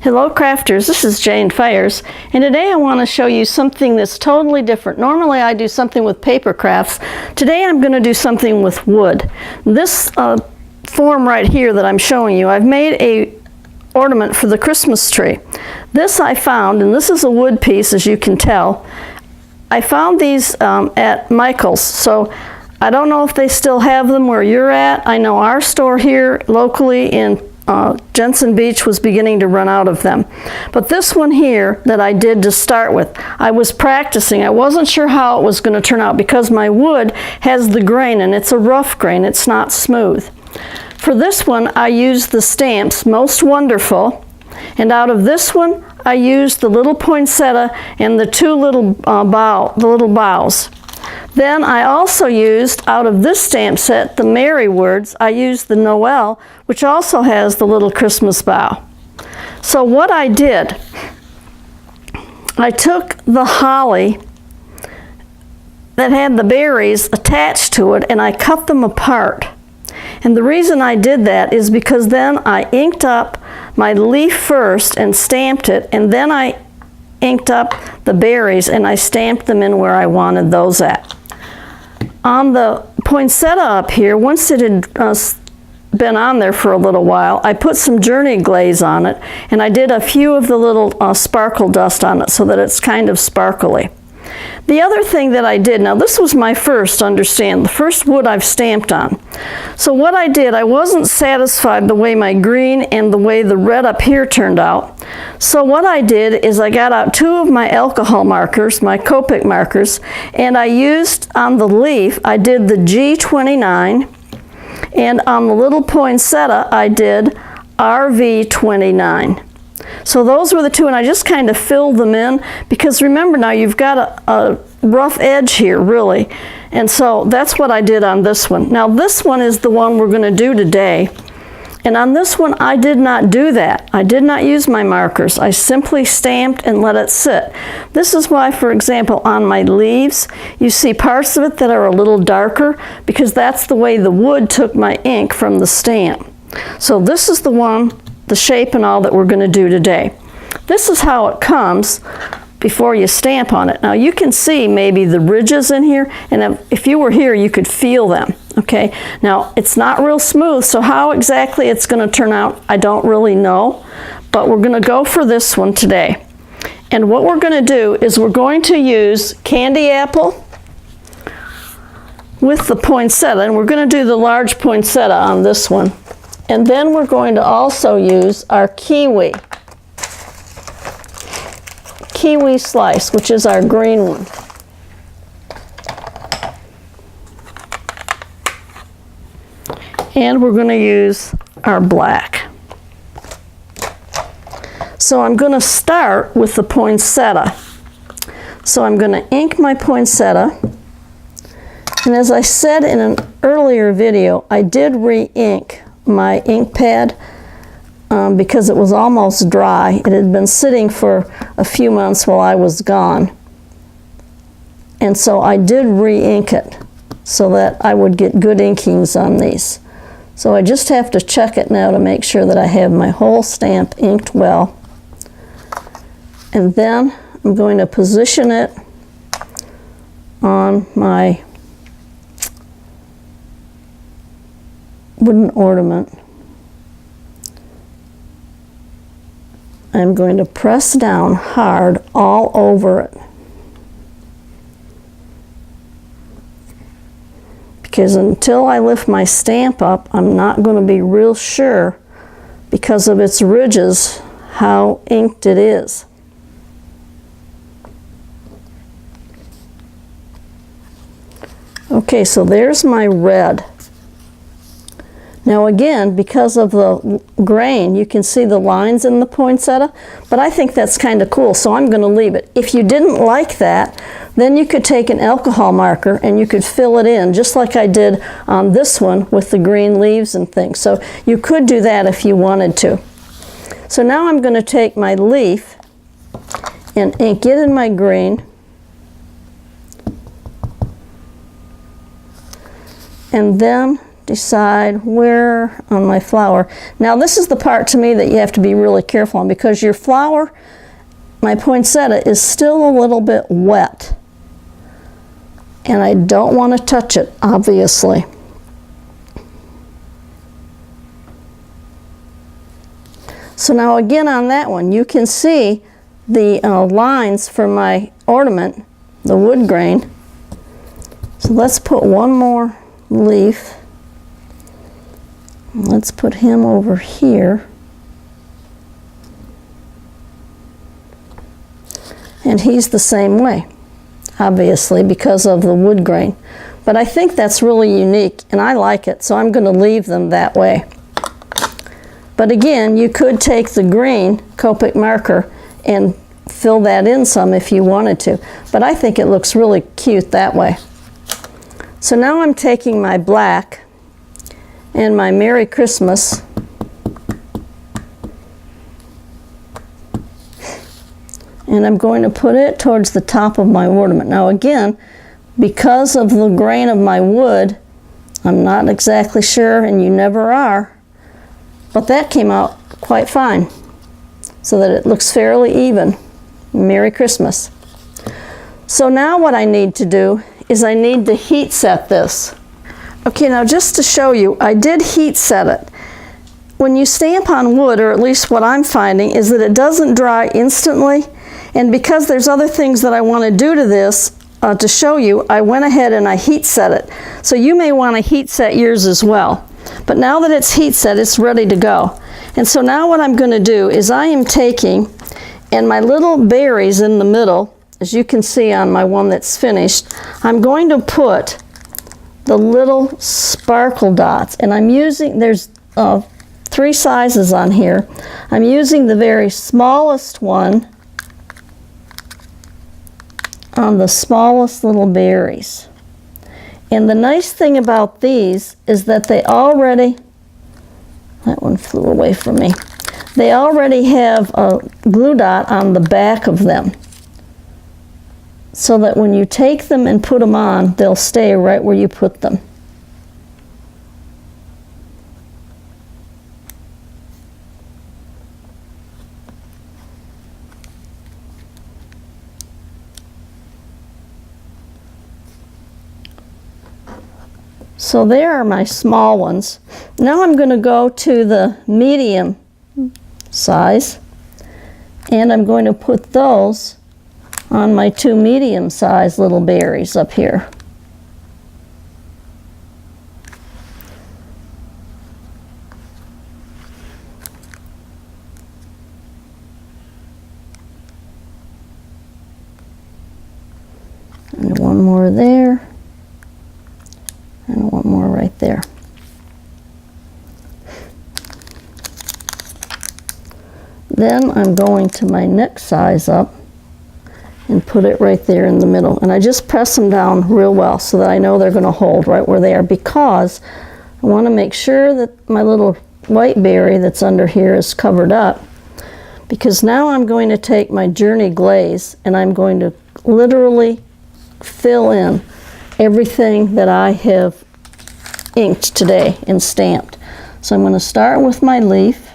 Hello crafters, this is Jane Fires, and today I want to show you something that's totally different. Normally I do something with paper crafts. Today I'm going to do something with wood. This form right here that I'm showing you, I've made a ornament for the Christmas tree. This I found, and this is a wood piece as you can tell. I found these at Michael's, so I don't know if they still have them where you're at. I know our store here locally in Jensen Beach was beginning to run out of them. But this one here that I did to start with, I was practicing. I wasn't sure how it was going to turn out because my wood has the grain and it's a rough grain. It's not smooth. For this one, I used the stamps Most Wonderful, and out of this one, I used the little poinsettia and the two little bows. Then I also used, out of this stamp set, the Merry Words. I used the Noel, which also has the little Christmas bow. So what I did, I took the holly that had the berries attached to it and I cut them apart. And the reason I did that is because then I inked up my leaf first and stamped it, and then I inked up the berries and I stamped them in where I wanted those at. On the poinsettia up here, once it had been on there for a little while, I put some Journey Glaze on it, and I did a few of the little sparkle dust on it so that it's kind of sparkly. The other thing that I did, now this was my first, understand, the first wood I've stamped on. So what I did, I wasn't satisfied the way my green and the way the red up here turned out. So what I did is I got out two of my alcohol markers, my Copic markers, and I used on the leaf, I did the G29, and on the little poinsettia, I did RV29. So those were the two, and I just kind of filled them in because remember now you've got a rough edge here really, and so that's what I did on this one. Now this one is the one we're going to do today, and on this one I did not do that. I did not use my markers. I simply stamped and let it sit. This is why, for example, on my leaves you see parts of it that are a little darker because that's the way the wood took my ink from the stamp. So this is the one, the shape and all that we're going to do today. This is how it comes before you stamp on it. Now you can see maybe the ridges in here, and if you were here you could feel them. Okay, now it's not real smooth, so how exactly it's going to turn out I don't really know, but we're going to go for this one today. And what we're going to do is we're going to use candy apple with the poinsettia, and we're going to do the large poinsettia on this one. And then we're going to also use our kiwi slice, which is our green one. And we're going to use our black. So I'm going to start with the poinsettia. So I'm going to ink my poinsettia. And as I said in an earlier video, I did re-ink my ink pad because it was almost dry. It had been sitting for a few months while I was gone, and so I did re-ink it so that I would get good inkings on these. So I just have to check it now to make sure that I have my whole stamp inked well, and then I'm going to position it on my wooden ornament. I'm going to press down hard all over it because until I lift my stamp up, I'm not going to be real sure because of its ridges how inked it is. Okay, so there's my red. Now again, because of the grain, you can see the lines in the poinsettia, but I think that's kind of cool, so I'm going to leave it. If you didn't like that, then you could take an alcohol marker and you could fill it in, just like I did on this one with the green leaves and things. So you could do that if you wanted to. So now I'm going to take my leaf and ink it in my green, and then decide where on my flower. Now this is the part to me that you have to be really careful on, because your flower, my poinsettia, is still a little bit wet. And I don't want to touch it, obviously. So now again on that one, you can see the lines for my ornament, the wood grain. So let's put one more leaf. Let's put him over here. And he's the same way, obviously, because of the wood grain. But I think that's really unique, and I like it, so I'm going to leave them that way. But again, you could take the green Copic marker and fill that in some if you wanted to. But I think it looks really cute that way. So now I'm taking my black and my Merry Christmas, and I'm going to put it towards the top of my ornament. Now again, because of the grain of my wood, I'm not exactly sure, and you never are, but that came out quite fine, so that it looks fairly even. Merry Christmas. So now what I need to do is I need to heat set this. Okay, now just to show you, I did heat set it. When you stamp on wood, or at least what I'm finding, is that it doesn't dry instantly, and because there's other things that I want to do to this to show you, I went ahead and I heat set it. So you may want to heat set yours as well. But now that it's heat set, it's ready to go. And so now what I'm going to do is I am taking, and my little berries in the middle, as you can see on my one that's finished, I'm going to put the little sparkle dots. And I'm using, there's 3 sizes on here. I'm using the very smallest one on the smallest little berries. And the nice thing about these is that they already, that one flew away from me, they already have a glue dot on the back of them, so that when you take them and put them on, they'll stay right where you put them. So there are my small ones. Now I'm going to go to the medium size, and I'm going to put those on my 2 medium-sized little berries up here. And one more there. And one more right there. Then I'm going to my next size up and put it right there in the middle. And I just press them down real well so that I know they're going to hold right where they are, because I want to make sure that my little white berry that's under here is covered up. Because now I'm going to take my Journey Glaze and I'm going to literally fill in everything that I have inked today and stamped. So I'm going to start with my leaf.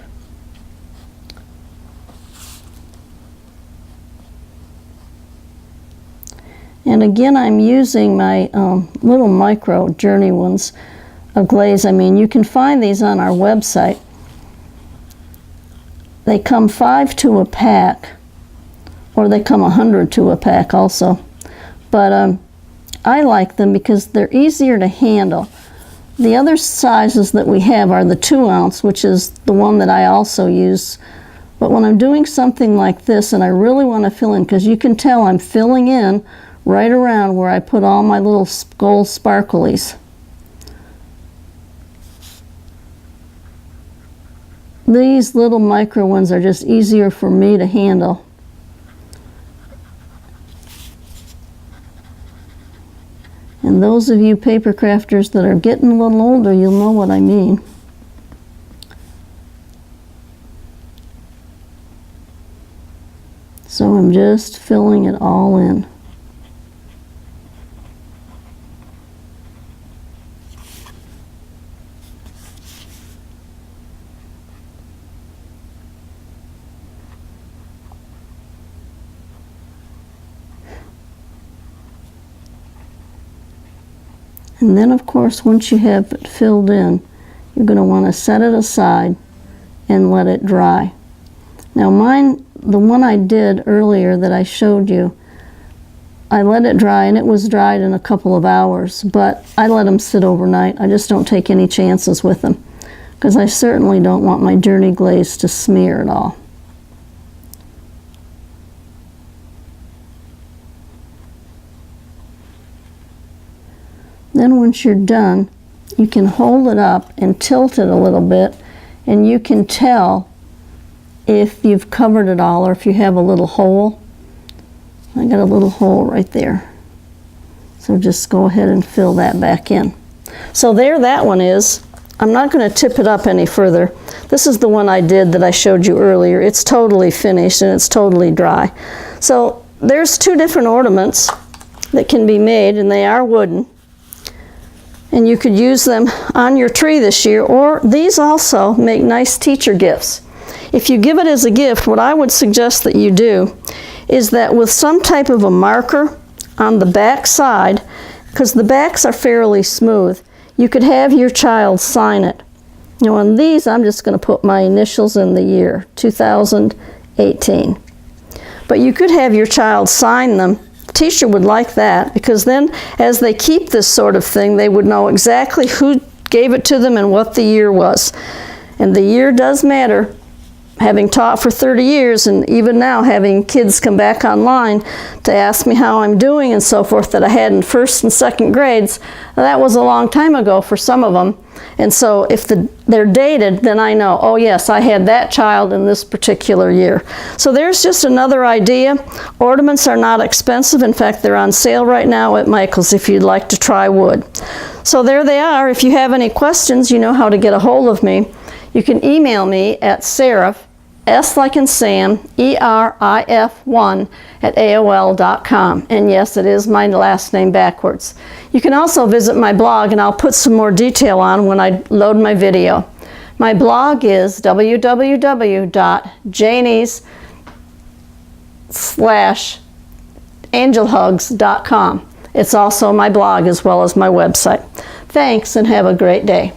And again, I'm using my little micro Journey ones of Glaze. I mean, you can find these on our website. They come 5 to a pack, or they come 100 to a pack also. But I like them because they're easier to handle. The other sizes that we have are the 2 ounce, which is the one that I also use. But when I'm doing something like this and I really want to fill in, because you can tell I'm filling in right around where I put all my little gold sparklies. These little micro ones are just easier for me to handle. And those of you paper crafters that are getting a little older, you'll know what I mean. So I'm just filling it all in. And then of course once you have it filled in, you're going to want to set it aside and let it dry. Now mine, the one I did earlier that I showed you, I let it dry and it was dried in a couple of hours, but I let them sit overnight. I just don't take any chances with them because I certainly don't want my journey glaze to smear at all. Then once you're done, you can hold it up and tilt it a little bit, and you can tell if you've covered it all or if you have a little hole. I got a little hole right there. So just go ahead and fill that back in. So there that one is. I'm not going to tip it up any further. This is the one I did that I showed you earlier. It's totally finished and it's totally dry. So there's two different ornaments that can be made, and they are wooden. And you could use them on your tree this year, or these also make nice teacher gifts. If you give it as a gift, what I would suggest that you do is that with some type of a marker on the back side, because the backs are fairly smooth, you could have your child sign it. Now on these, I'm just going to put my initials in the year, 2018. But you could have your child sign them. Teacher would like that, because then as they keep this sort of thing, they would know exactly who gave it to them and what the year was. And the year does matter. Having taught for 30 years and even now having kids come back online to ask me how I'm doing and so forth that I had in first and second grades, that was a long time ago for some of them. And so if they're dated, then I know, oh yes, I had that child in this particular year. So there's just another idea. Ornaments are not expensive. In fact, they're on sale right now at Michael's if you'd like to try wood. So there they are. If you have any questions, you know how to get a hold of me. You can email me at Serif, S like in Sam, ERIF1 at AOL.com. And yes, it is my last name backwards. You can also visit my blog, and I'll put some more detail on when I load my video. My blog is www.janies/angelhugs.com. It's also my blog as well as my website. Thanks, and have a great day.